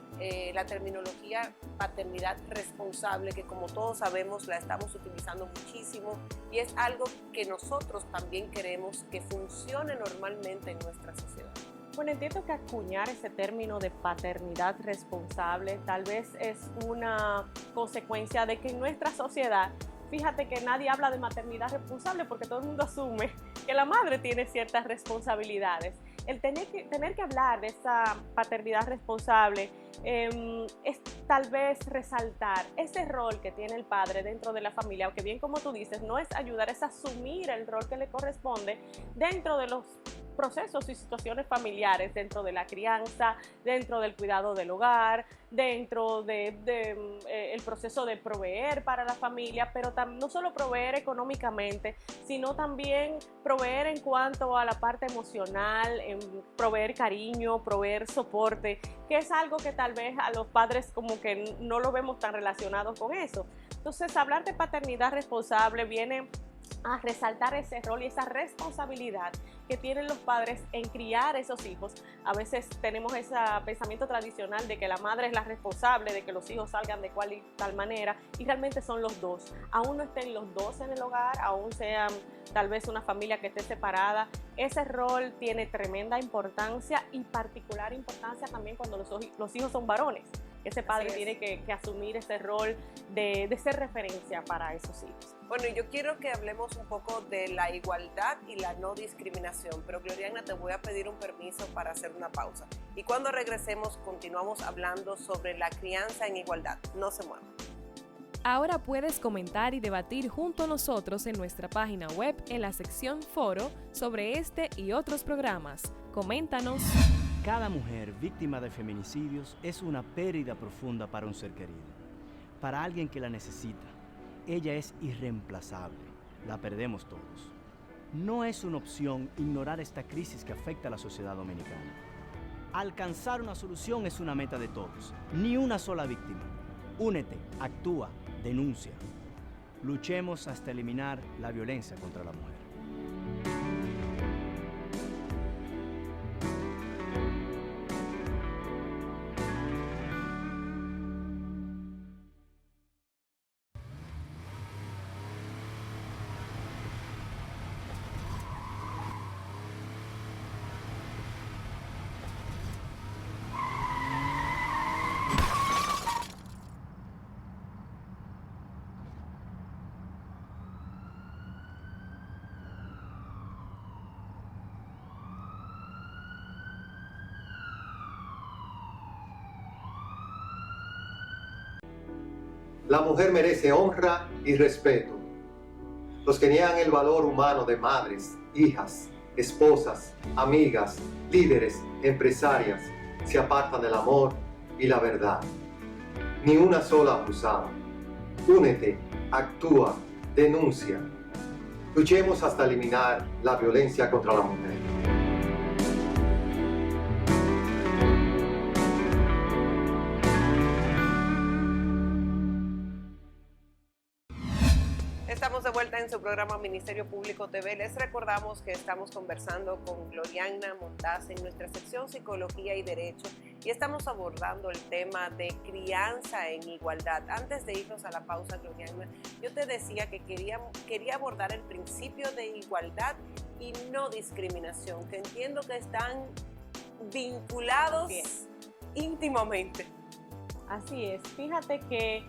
S5: la terminología paternidad responsable, que como todos sabemos la estamos utilizando muchísimo y es algo que nosotros también queremos que funcione normalmente en nuestra sociedad?
S15: Bueno, entiendo que acuñar ese término de paternidad responsable tal vez es una consecuencia de que en nuestra sociedad, fíjate que nadie habla de maternidad responsable porque todo el mundo asume que la madre tiene ciertas responsabilidades. El tener que hablar de esa paternidad responsable es tal vez resaltar ese rol que tiene el padre dentro de la familia, aunque bien como tú dices, no es ayudar, es asumir el rol que le corresponde dentro de los procesos y situaciones familiares, dentro de la crianza, dentro del cuidado del hogar, dentro el proceso de proveer para la familia, pero no solo proveer económicamente, sino también proveer en cuanto a la parte emocional, proveer cariño, proveer soporte, que es algo que tal vez a los padres como que no lo vemos tan relacionados con eso. Entonces, hablar de paternidad responsable viene a resaltar ese rol y esa responsabilidad que tienen los padres en criar esos hijos. A veces tenemos ese pensamiento tradicional de que la madre es la responsable de que los hijos salgan de cual y tal manera, y realmente son los dos. Aún no estén los dos en el hogar, aún sean tal vez una familia que esté separada, ese rol tiene tremenda importancia, y particular importancia también cuando los hijos son varones. Ese padre tiene que asumir ese rol de ser referencia para esos hijos.
S5: Bueno, yo quiero que hablemos un poco de la igualdad y la no discriminación, pero Gloriana, te voy a pedir un permiso para hacer una pausa. Y cuando regresemos, continuamos hablando sobre la crianza en igualdad. No se muevan.
S1: Ahora puedes comentar y debatir junto a nosotros en nuestra página web en la sección Foro sobre este y otros programas. Coméntanos.
S16: Cada mujer víctima de feminicidios es una pérdida profunda para un ser querido, para alguien que la necesita. Ella es irreemplazable, la perdemos todos. No es una opción ignorar esta crisis que afecta a la sociedad dominicana. Alcanzar una solución es una meta de todos, ni una sola víctima. Únete, actúa, denuncia. Luchemos hasta eliminar la violencia contra la mujer.
S17: La mujer merece honra y respeto. Los que niegan el valor humano de madres, hijas, esposas, amigas, líderes, empresarias, se apartan del amor y la verdad. Ni una sola abusada. Únete, actúa, denuncia. Luchemos hasta eliminar la violencia contra la mujer.
S5: Estamos de vuelta en su programa Ministerio Público TV. Les recordamos que estamos conversando con Gloriana Montaz en nuestra sección Psicología y Derecho, y estamos abordando el tema de crianza en igualdad. Antes de irnos a la pausa, Gloriana, yo te decía que quería abordar el principio de igualdad y no discriminación, que entiendo que están vinculados íntimamente.
S15: Así es. Fíjate que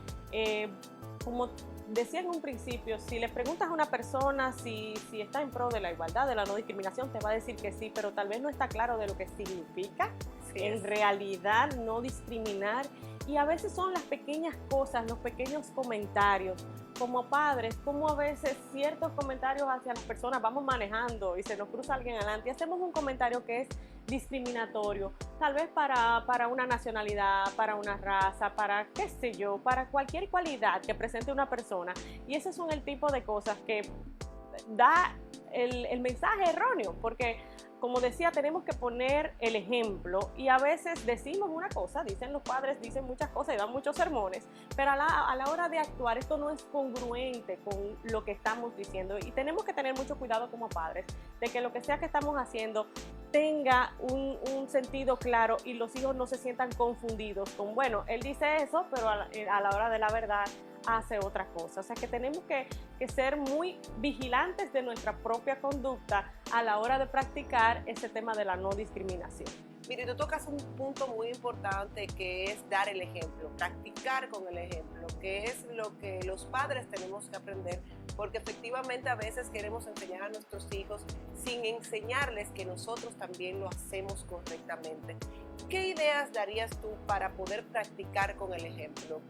S15: como decía en un principio, si le preguntas a una persona si está en pro de la igualdad, de la no discriminación, te va a decir que sí, pero tal vez no está claro de lo que significa en realidad no discriminar. Y a veces son las pequeñas cosas, los pequeños comentarios. Como padres, como a veces ciertos comentarios hacia las personas, vamos manejando y se nos cruza alguien adelante y hacemos un comentario que es discriminatorio, tal vez para una nacionalidad, para una raza, para qué sé yo, para cualquier cualidad que presente una persona. Y esos son el tipo de cosas que da el mensaje erróneo, porque como decía, tenemos que poner el ejemplo, y a veces decimos una cosa, dicen los padres, dicen muchas cosas y dan muchos sermones, pero a la hora de actuar esto no es congruente con lo que estamos diciendo, y tenemos que tener mucho cuidado como padres de que lo que sea que estamos haciendo tenga un sentido claro y los hijos no se sientan confundidos con, bueno, él dice eso, pero a la hora de la verdad hace otra cosa. O sea que tenemos que ser muy vigilantes de nuestra propia conducta a la hora de practicar ese tema de la no discriminación.
S5: Mire, tú tocas un punto muy importante que es dar el ejemplo, practicar con el ejemplo, que es lo que los padres tenemos que aprender, porque efectivamente a veces queremos enseñar a nuestros hijos sin enseñarles que nosotros también lo hacemos correctamente. ¿Qué ideas darías tú para poder practicar con el ejemplo?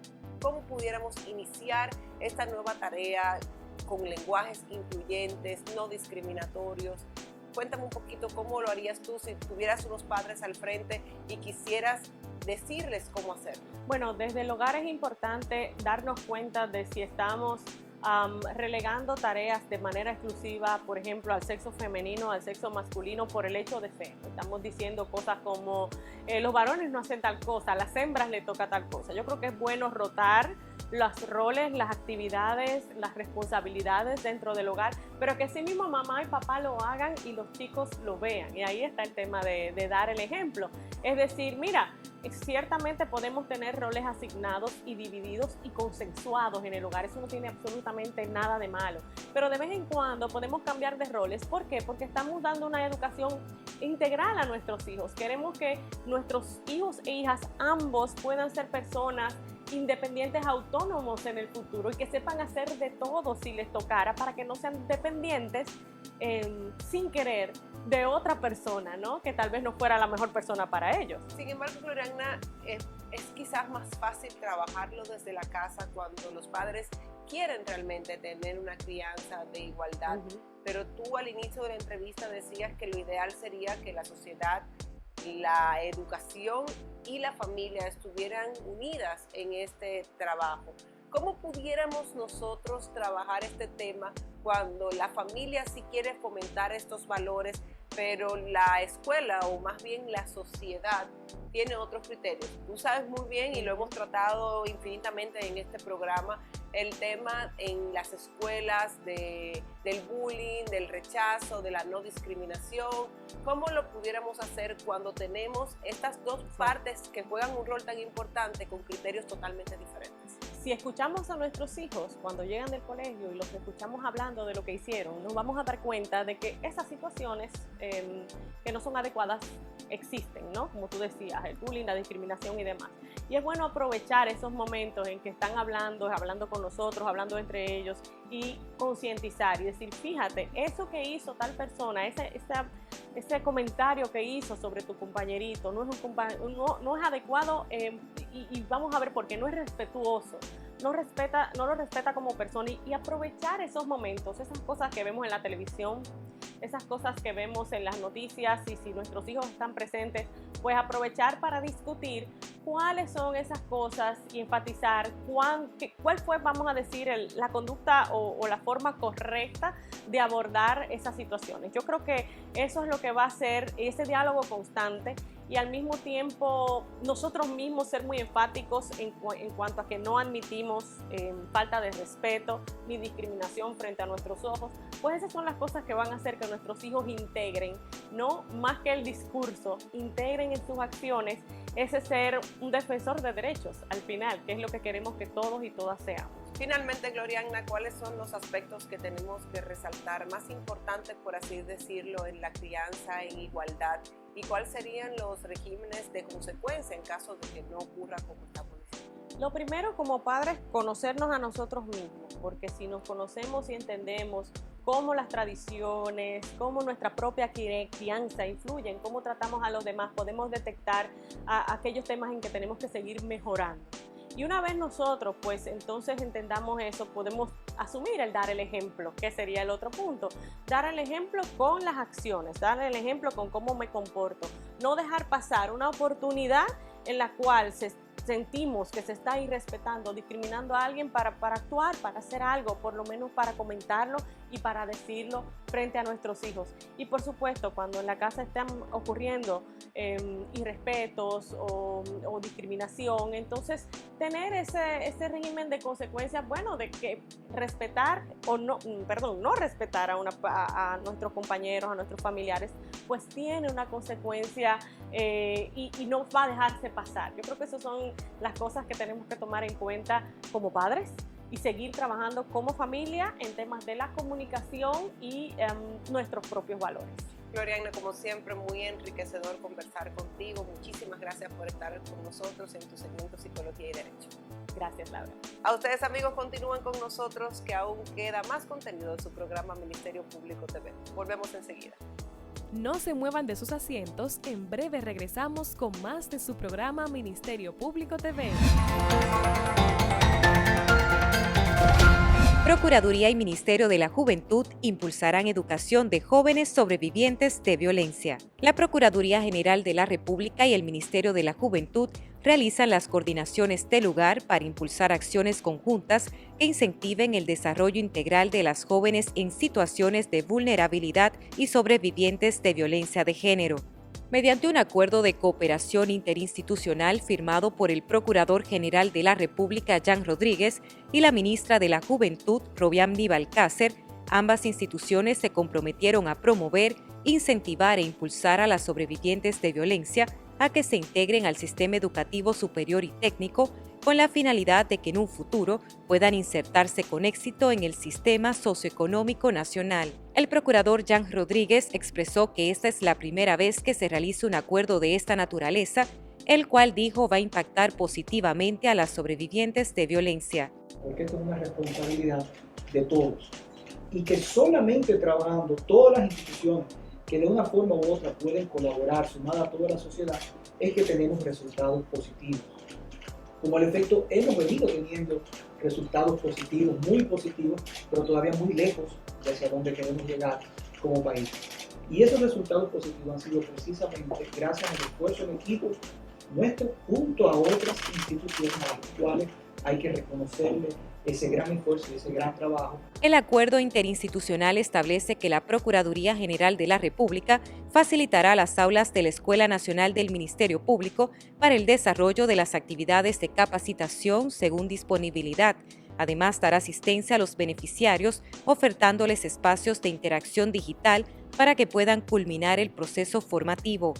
S5: ¿Cómo pudiéramos iniciar esta nueva tarea con lenguajes incluyentes, no discriminatorios? Cuéntame un poquito cómo lo harías tú si tuvieras unos padres al frente y quisieras decirles cómo hacerlo.
S15: Bueno, desde el hogar es importante darnos cuenta de si estamos relegando tareas de manera exclusiva, por ejemplo, al sexo femenino, al sexo masculino, por el hecho de ser. Estamos diciendo cosas como los varones no hacen tal cosa, a las hembras le toca tal cosa. Yo creo que es bueno rotar los roles, las actividades, las responsabilidades dentro del hogar, pero que sí mismo mamá y papá lo hagan y los chicos lo vean. Y ahí está el tema de dar el ejemplo. Es decir, mira, ciertamente podemos tener roles asignados y divididos y consensuados en el hogar. Eso no tiene absolutamente nada de malo. Pero de vez en cuando podemos cambiar de roles. ¿Por qué? Porque estamos dando una educación integral a nuestros hijos. Queremos que nuestros hijos e hijas ambos puedan ser personas independientes, autónomos en el futuro y que sepan hacer de todo si les tocara, para que no sean dependientes sin querer de otra persona, ¿no? Que tal vez no fuera la mejor persona para ellos.
S5: Sin embargo, Gloriana, es quizás más fácil trabajarlo desde la casa cuando los padres quieren realmente tener una crianza de igualdad. Pero tú al inicio de la entrevista decías que lo ideal sería que la sociedad, la educación y la familia estuvieran unidas en este trabajo. ¿Cómo pudiéramos nosotros trabajar este tema cuando la familia sí quiere fomentar estos valores, pero la escuela, o más bien la sociedad, tiene otros criterios? Tú sabes muy bien, y lo hemos tratado infinitamente en este programa, el tema en las escuelas del bullying, del rechazo, de la no discriminación. ¿Cómo lo pudiéramos hacer cuando tenemos estas dos partes que juegan un rol tan importante con criterios totalmente diferentes?
S15: Si escuchamos a nuestros hijos cuando llegan del colegio y los escuchamos hablando de lo que hicieron, nos vamos a dar cuenta de que esas situaciones que no son adecuadas existen, ¿no? Como tú decías, el bullying, la discriminación y demás. Y es bueno aprovechar esos momentos en que están hablando con nosotros, hablando entre ellos, y concientizar y decir, fíjate, eso que hizo tal persona, ese comentario que hizo sobre tu compañerito no es adecuado, y vamos a ver por qué no es respetuoso. No lo respeta como persona, y aprovechar esos momentos, esas cosas que vemos en la televisión, esas cosas que vemos en las noticias, y si nuestros hijos están presentes, pues aprovechar para discutir cuáles son esas cosas y enfatizar cuál fue, vamos a decir, la conducta o la forma correcta de abordar esas situaciones. Yo creo que eso es lo que va a hacer ese diálogo constante, y al mismo tiempo nosotros mismos ser muy enfáticos en cuanto a que no admitimos falta de respeto ni discriminación frente a nuestros ojos. Pues esas son las cosas que van a hacer que nuestros hijos integren, no más que el discurso, integren en sus acciones ese ser un defensor de derechos al final, que es lo que queremos que todos y todas seamos.
S5: Finalmente, Gloriana, ¿cuáles son los aspectos que tenemos que resaltar más importantes, por así decirlo, en la crianza en igualdad? ¿Y cuáles serían los regímenes de consecuencia en caso de que no ocurra como estamos diciendo?
S15: Lo primero, como padres, conocernos a nosotros mismos, porque si nos conocemos y entendemos cómo las tradiciones, cómo nuestra propia crianza influyen, cómo tratamos a los demás, podemos detectar aquellos temas en que tenemos que seguir mejorando. Y una vez nosotros, pues entonces entendamos eso, podemos asumir el dar el ejemplo, que sería el otro punto. Dar el ejemplo con las acciones, dar el ejemplo con cómo me comporto. No dejar pasar una oportunidad en la cual sentimos que se está irrespetando, discriminando a alguien para actuar, para hacer algo, por lo menos para comentarlo y para decirlo frente a nuestros hijos. Y por supuesto, cuando en la casa están ocurriendo irrespetos o discriminación, entonces tener ese régimen de consecuencias, bueno, de que respetar o no respetar a nuestros compañeros, a nuestros familiares, pues tiene una consecuencia y no va a dejarse pasar. Yo creo que esas son las cosas que tenemos que tomar en cuenta como padres y seguir trabajando como familia en temas de la comunicación y nuestros propios valores.
S5: Gloriana, como siempre, muy enriquecedor conversar contigo. Muchísimas gracias por estar con nosotros en tu segmento Psicología y Derecho.
S15: Gracias, Laura.
S5: A ustedes, amigos, continúen con nosotros, que aún queda más contenido de su programa Ministerio Público TV. Volvemos enseguida.
S1: No se muevan de sus asientos, en breve regresamos con más de su programa Ministerio Público TV.
S3: Procuraduría y Ministerio de la Juventud impulsarán educación de jóvenes sobrevivientes de violencia. La Procuraduría General de la República y el Ministerio de la Juventud realizan las coordinaciones del lugar para impulsar acciones conjuntas que incentiven el desarrollo integral de las jóvenes en situaciones de vulnerabilidad y sobrevivientes de violencia de género. Mediante un acuerdo de cooperación interinstitucional firmado por el Procurador General de la República, Jan Rodríguez, y la Ministra de la Juventud, Robiamni Balcácer, ambas instituciones se comprometieron a promover, incentivar e impulsar a las sobrevivientes de violencia a que se integren al sistema educativo superior y técnico con la finalidad de que en un futuro puedan insertarse con éxito en el sistema socioeconómico nacional. El procurador Jan Rodríguez expresó que esta es la primera vez que se realiza un acuerdo de esta naturaleza, el cual dijo va a impactar positivamente a las sobrevivientes de violencia.
S9: Porque esto es una responsabilidad de todos y que solamente trabajando todas las instituciones que de una forma u otra pueden colaborar, sumada a toda la sociedad, es que tenemos resultados positivos. Como al efecto, hemos venido teniendo resultados positivos, muy positivos, pero todavía muy lejos de hacia donde queremos llegar como país. Y esos resultados positivos han sido precisamente gracias al esfuerzo en equipo nuestro junto a otras instituciones a las cuales hay que reconocerle ese gran esfuerzo y ese gran trabajo.
S3: El acuerdo interinstitucional establece que la Procuraduría General de la República facilitará las aulas de la Escuela Nacional del Ministerio Público para el desarrollo de las actividades de capacitación según disponibilidad. Además, dará asistencia a los beneficiarios, ofertándoles espacios de interacción digital para que puedan culminar el proceso formativo.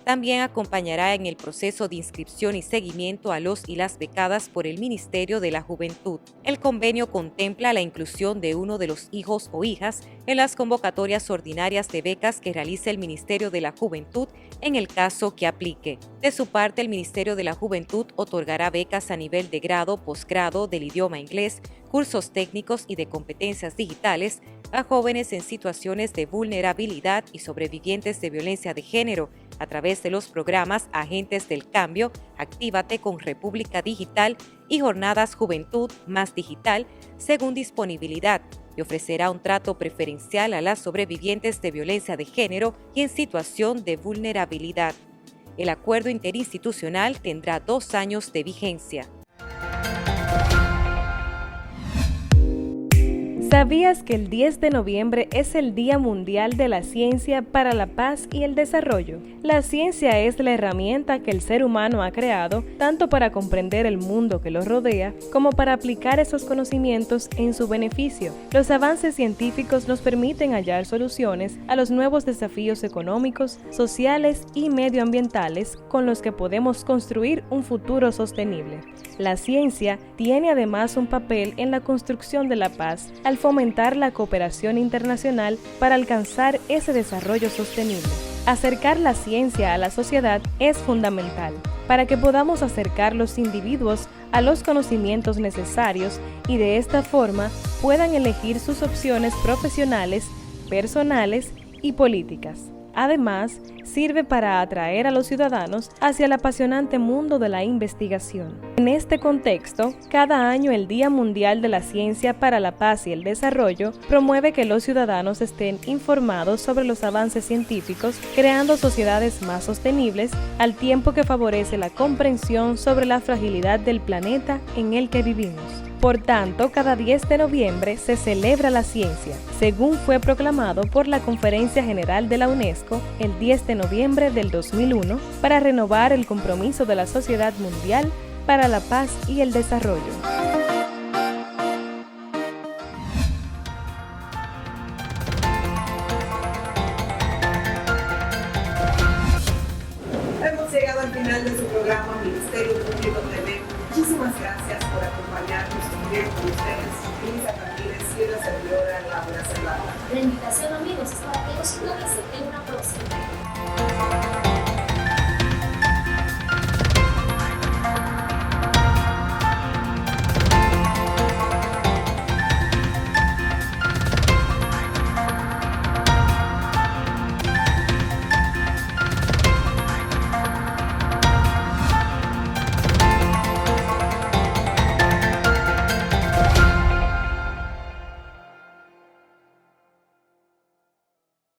S3: También acompañará en el proceso de inscripción y seguimiento a los y las becadas por el Ministerio de la Juventud. El convenio contempla la inclusión de uno de los hijos o hijas en las convocatorias ordinarias de becas que realice el Ministerio de la Juventud en el caso que aplique. De su parte, el Ministerio de la Juventud otorgará becas a nivel de grado, posgrado del idioma inglés, cursos técnicos y de competencias digitales a jóvenes en situaciones de vulnerabilidad y sobrevivientes de violencia de género a través de los programas Agentes del Cambio, Actívate con República Digital y Jornadas Juventud más Digital, según disponibilidad, y ofrecerá un trato preferencial a las sobrevivientes de violencia de género y en situación de vulnerabilidad. El acuerdo interinstitucional tendrá 2 años de vigencia.
S1: ¿Sabías que el 10 de noviembre es el Día Mundial de la Ciencia para la Paz y el Desarrollo? La ciencia es la herramienta que el ser humano ha creado tanto para comprender el mundo que lo rodea como para aplicar esos conocimientos en su beneficio. Los avances científicos nos permiten hallar soluciones a los nuevos desafíos económicos, sociales y medioambientales con los que podemos construir un futuro sostenible. La ciencia tiene además un papel en la construcción de la paz al fomentar la cooperación internacional para alcanzar ese desarrollo sostenible. Acercar la ciencia a la sociedad es fundamental para que podamos acercar los individuos a los conocimientos necesarios y de esta forma puedan elegir sus opciones profesionales, personales y políticas. Además, sirve para atraer a los ciudadanos hacia el apasionante mundo de la investigación. En este contexto, cada año el Día Mundial de la Ciencia para la Paz y el Desarrollo promueve que los ciudadanos estén informados sobre los avances científicos, creando sociedades más sostenibles, al tiempo que favorece la comprensión sobre la fragilidad del planeta en el que vivimos. Por tanto, cada 10 de noviembre se celebra la ciencia, según fue proclamado por la Conferencia General de la UNESCO el 10 de noviembre del 2001 para renovar el compromiso de la sociedad mundial para la paz y el desarrollo.
S5: Hemos llegado al final de su programa Ministerio Público TV. Muchísimas gracias por acompañarnos con ustedes. Lisa Ramírez y la servidora Laura Cerrada.
S4: La invitación, amigos, es para que nos sintonicen en una próxima.